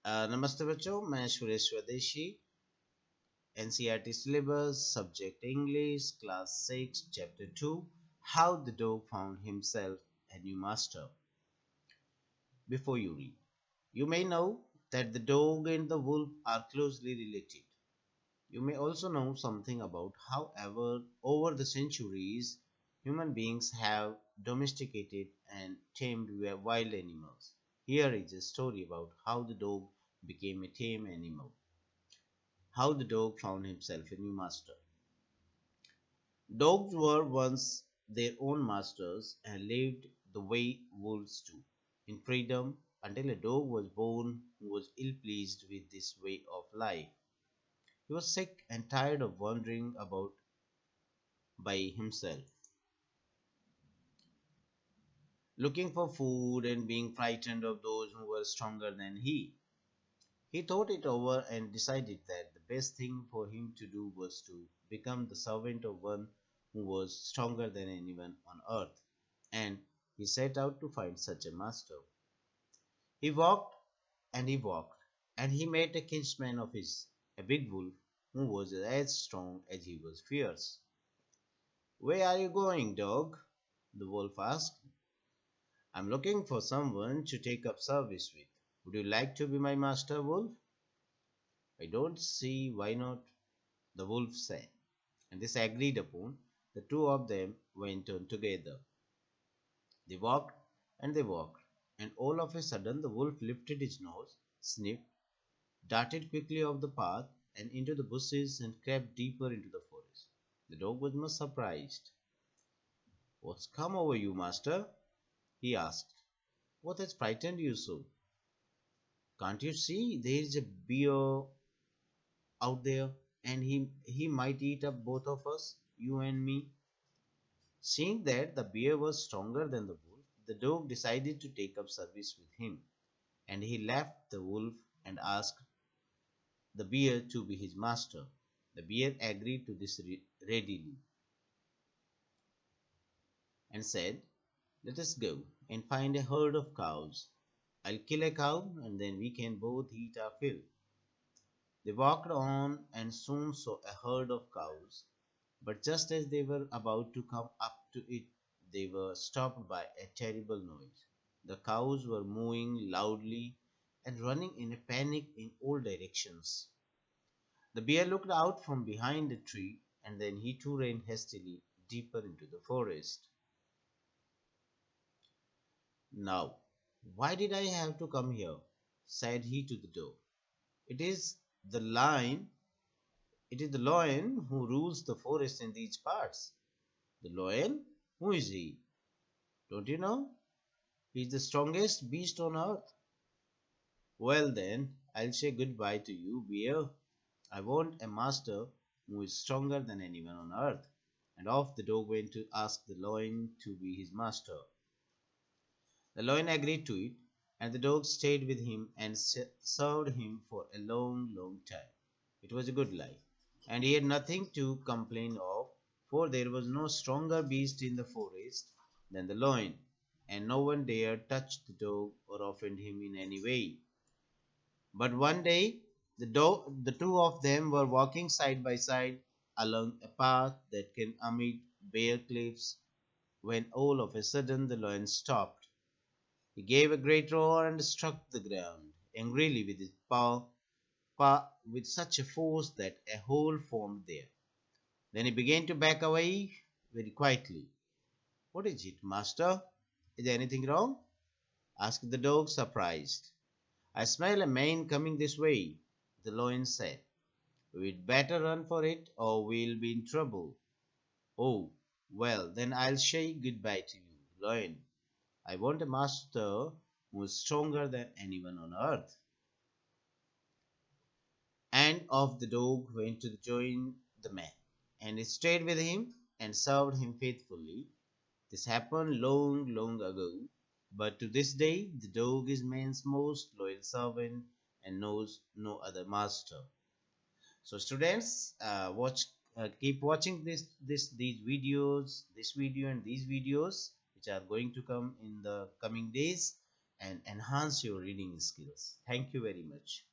नमस्ते बच्चों, मैं सुरेश स्वदेशी। NCERT syllabus, subject English, class 6, chapter 2, How the Dog Found Himself a New Master. Before you read, you may know that the dog and the wolf are closely related. You may also know something about how over the centuries human beings have domesticated and tamed wild animals. Here is a story about how the dog became a tame animal. How the dog found himself a new master. Dogs were once their own masters and lived the way wolves do, in freedom, until a dog was born who was ill pleased with this way of life. He was sick and tired of wandering about by himself, looking for food and being frightened of those who were stronger than he. He thought it over and decided that the best thing for him to do was to become the servant of one who was stronger than anyone on earth, and he set out to find such a master. He walked and he walked, and he met a kinsman of his, a big wolf, who was as strong as he was fierce. Where are you going, dog? The wolf asked. I'm looking for someone to take up service with. Would you like to be my master, wolf? I don't see why not, the wolf said. And this agreed upon, the two of them went on together. They walked and they walked, and all of a sudden the wolf lifted his nose, sniffed, darted quickly off the path and into the bushes and crept deeper into the forest. The dog was much surprised. What's come over you, master? He asked. What has frightened you so? Can't you see there is a bear out there and he might eat up both of us, you and me? Seeing that the bear was stronger than the wolf, the dog decided to take up service with him, and he left the wolf and asked the bear to be his master. The bear agreed to this readily and said, let us go and find a herd of cows. I'll kill a cow and then we can both eat our fill. They walked on and soon saw a herd of cows, but just as they were about to come up to it, they were stopped by a terrible noise. The cows were mooing loudly and running in a panic in all directions. The bear looked out from behind a tree and then he too ran hastily deeper into the forest. Now, why did I have to come here? Said he to the dog. It is the lion, it is the lion who rules the forest in these parts. The lion? Who is he? Don't you know? He is the strongest beast on earth. Well then, I'll say goodbye to you, bear. I want a master who is stronger than anyone on earth. And off the dog went to ask the lion to be his master. The lion agreed to it, and the dog stayed with him and served him for a long, long time. It was a good life, and he had nothing to complain of, for there was no stronger beast in the forest than the lion, and no one dared touch the dog or offend him in any way. But one day, the two of them were walking side by side along a path that came amid bare cliffs, when all of a sudden the lion stopped. He gave a great roar and struck the ground angrily with his paw with such a force that a hole formed there. Then he began to back away very quietly. What is it, master? Is anything wrong? Asked the dog, surprised. I smell a man coming this way, the lion said. We'd better run for it or we'll be in trouble. Oh, well, then I'll say goodbye to you, lion. I want a master who is stronger than anyone on earth. And off the dog went to join the man, and he stayed with him and served him faithfully. This happened long, long ago, but to this day the dog is man's most loyal servant and knows no other master. So, students, keep watching these videos, this video and these videos, which are going to come in the coming days. and enhance your reading skills. Thank you very much.